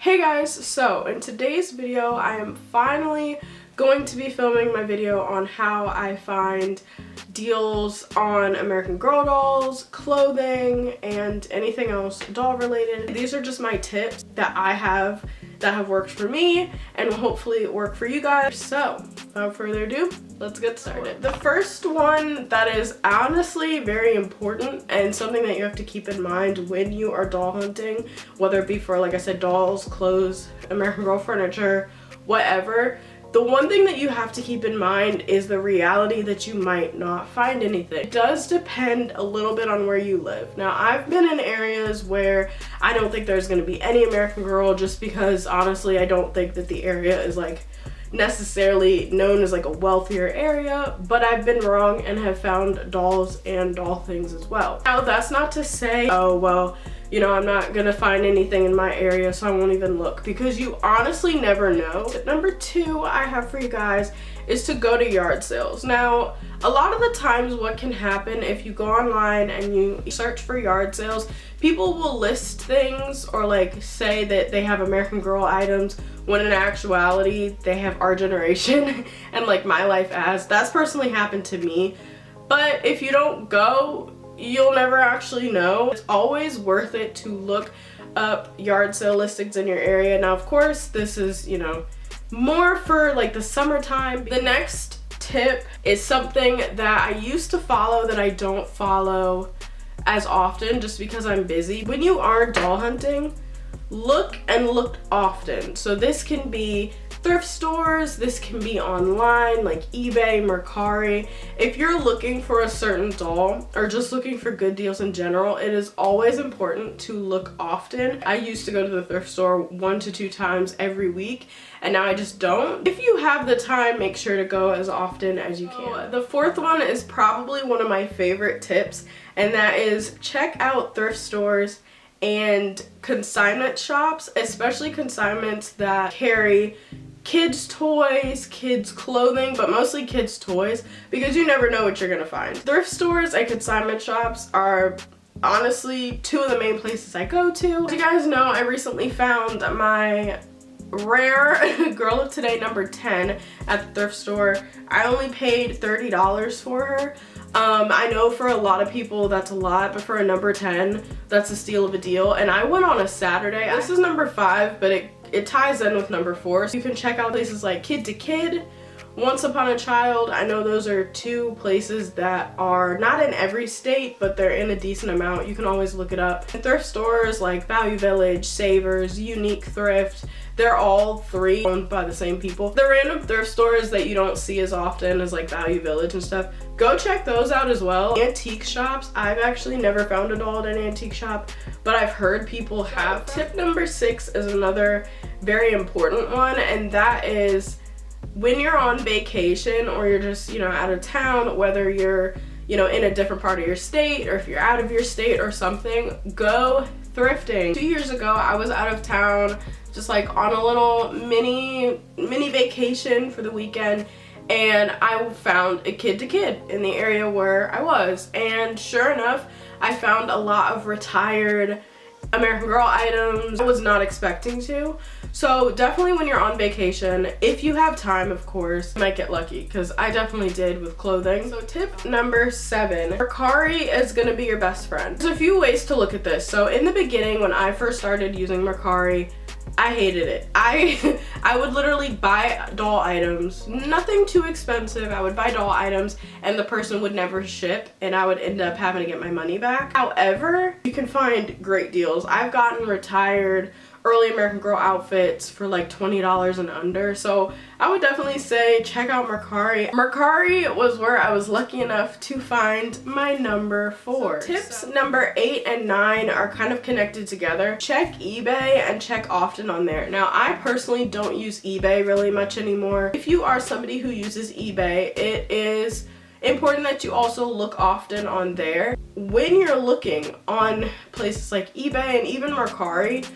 Hey guys, so in today's video I am finally going to be filming my video on how I find deals on American Girl dolls, clothing, and anything else doll related. These are just my tips that I have that have worked for me and will hopefully work for you guys. So without further ado, let's get started. The first one that is honestly very important and something that you have to keep in mind when you are doll hunting, whether it be for, like I said, dolls, clothes, American Girl furniture, whatever. The one thing that you have to keep in mind is the reality that you might not find anything. It does depend a little bit on where you live. Now, I've been in areas where I don't think there's going to be any American Girl, just because honestly I don't think that the area is like necessarily known as like a wealthier area, but I've been wrong and have found dolls and doll things as well. Now, that's not to say, oh well, you know, I'm not gonna find anything in my area, so I won't even look, because you honestly never know. Tip number 2 I have for you guys is to go to yard sales. Now, a lot of the times what can happen if you go online and you search for yard sales, people will list things or like say that they have American Girl items when in actuality they have Our Generation and like My Life As. That's personally happened to me. But if you don't go, you'll never actually know. It's always worth it to look up yard sale listings in your area. Now, of course, this is, you know, more for like the summertime. The next tip is something that I used to follow that I don't follow as often just because I'm busy. When you are doll hunting, look often. So this can be thrift stores, this can be online like eBay, Mercari. If you're looking for a certain doll or just looking for good deals in general, it is always important to look often. I used to go to the thrift store 1 to 2 times every week, and now I just don't. If you have the time, make sure to go as often as you can. The fourth one is probably one of my favorite tips, and that is check out thrift stores and consignment shops, especially consignments that carry kids toys, kids clothing, but mostly kids toys, because you never know what you're gonna find. Thrift stores and consignment shops are honestly 2 of the main places I go to. As you guys know, I recently found my rare Girl of Today number 10 at the thrift store. I only paid $30 for her. I know for a lot of people that's a lot, but for a number 10, that's a steal of a deal. And I went on a Saturday. This is number 5, but it ties in with number 4. So you can check out places like Kid to Kid, Once Upon a Child. I know those are 2 places that are not in every state, but they're in a decent amount. You can always look it up. And thrift stores like Value Village, Savers, Unique Thrift, they're all 3 owned by the same people. The random thrift stores that you don't see as often as like Value Village and stuff, go check those out as well. Antique shops, I've actually never found a doll at an antique shop, but I've heard people have. Tip number 6 is another very important one, and that is when you're on vacation or you're just, you know, out of town, whether you're, you know, in a different part of your state or if you're out of your state or something, go thrifting. 2 years ago, I was out of town, just like on a little mini vacation for the weekend, and I found a Kid to Kid in the area where I was, and sure enough, I found a lot of retired American Girl items I was not expecting to. So definitely when you're on vacation, if you have time, of course, you might get lucky, because I definitely did with clothing. So tip number 7, Mercari is going to be your best friend. There's a few ways to look at this. So in the beginning, when I first started using Mercari, I hated it. I would literally buy doll items, nothing too expensive. I would buy doll items and the person would never ship, and I would end up having to get my money back. However, you can find great deals. I've gotten retired early American Girl outfits for like $20 and under, so I would definitely say check out Mercari. Mercari was where I was lucky enough to find my number 4. So tips number 8 and 9 are kind of connected together. Check eBay and check often on there. Now, I personally don't use eBay really much anymore. If you are somebody who uses eBay, it is important that you also look often on there. When you're looking on places like eBay and even Mercari,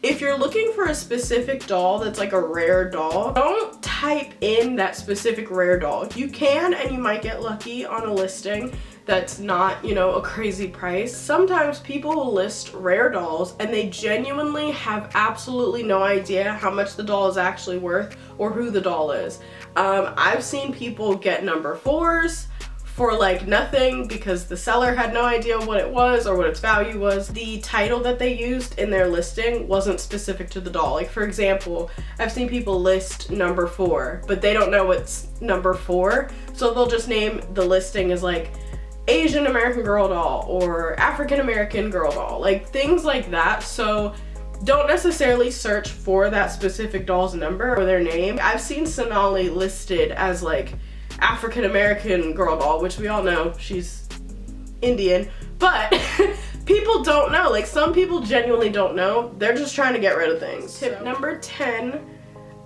if you're looking for a specific doll that's like a rare doll, don't type in that specific rare doll. You can, and you might get lucky on a listing that's not, you know, a crazy price. Sometimes people will list rare dolls and they genuinely have absolutely no idea how much the doll is actually worth or who the doll is. I've seen people get number 4s for like nothing because the seller had no idea what it was or what its value was. The title that they used in their listing wasn't specific to the doll. Like for example, I've seen people list number 4, but they don't know what's number 4, so they'll just name the listing as like Asian American girl doll or African American girl doll, like things like that. So don't necessarily search for that specific doll's number or their name. I've seen Sonali listed as like African American girl doll, which we all know she's Indian, but people don't know. Like some people genuinely don't know. They're just trying to get rid of things. Tip number 10,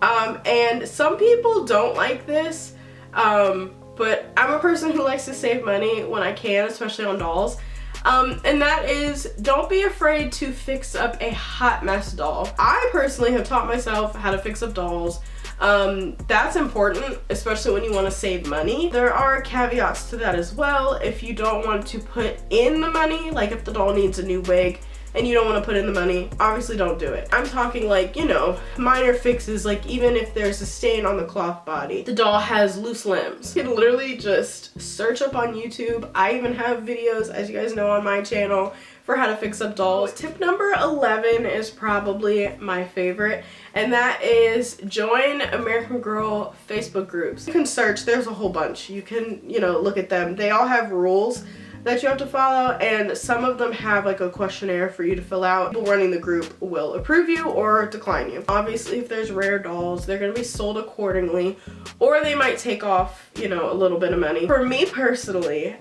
and some people don't like this, but I'm a person who likes to save money when I can, especially on dolls. And that is, don't be afraid to fix up a hot mess doll. I personally have taught myself how to fix up dolls. That's important, especially when you want to save money. There are caveats to that as well. If you don't want to put in the money, like if the doll needs a new wig and you don't want to put in the money, obviously don't do it. I'm talking like, you know, minor fixes, like even if there's a stain on the cloth body, the doll has loose limbs. You can literally just search up on YouTube. I even have videos, as you guys know, on my channel for how to fix up dolls. Tip number 11 is probably my favorite, and that is join American Girl Facebook groups. You can search, there's a whole bunch. You can, you know, look at them. They all have rules that you have to follow, and some of them have like a questionnaire for you to fill out. People running the group will approve you or decline you. Obviously, if there's rare dolls, they're gonna be sold accordingly, or they might take off, you know, a little bit of money. For me personally,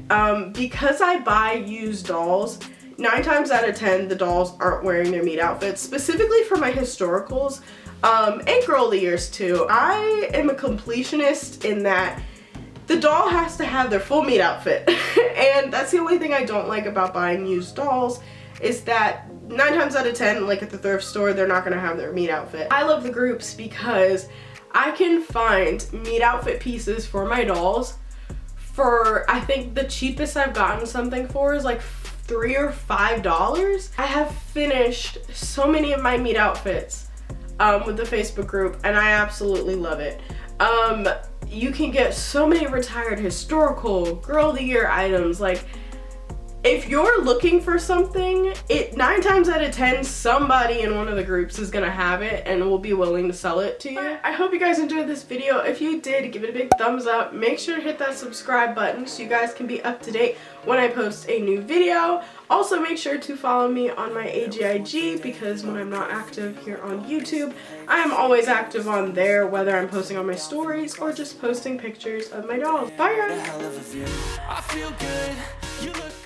because I buy used dolls, 9 times out of 10, the dolls aren't wearing their meet outfits. Specifically for my historicals, and girl of the years too. I am a completionist in that the doll has to have their full meet outfit. And that's the only thing I don't like about buying used dolls, is that 9 times out of 10, like at the thrift store, they're not gonna have their meet outfit. I love the groups because I can find meet outfit pieces for my dolls for, I think the cheapest I've gotten something for is like $3 or $5. I have finished so many of my meet outfits with the Facebook group, and I absolutely love it. You can get so many retired historical, girl of the year items. Like if you're looking for something, 9 times out of 10, somebody in one of the groups is gonna have it and will be willing to sell it to you. I hope you guys enjoyed this video. If you did, give it a big thumbs up. Make sure to hit that subscribe button so you guys can be up to date when I post a new video. Also, make sure to follow me on my AGIG, because when I'm not active here on YouTube, I am always active on there, whether I'm posting on my stories or just posting pictures of my dolls. Bye guys!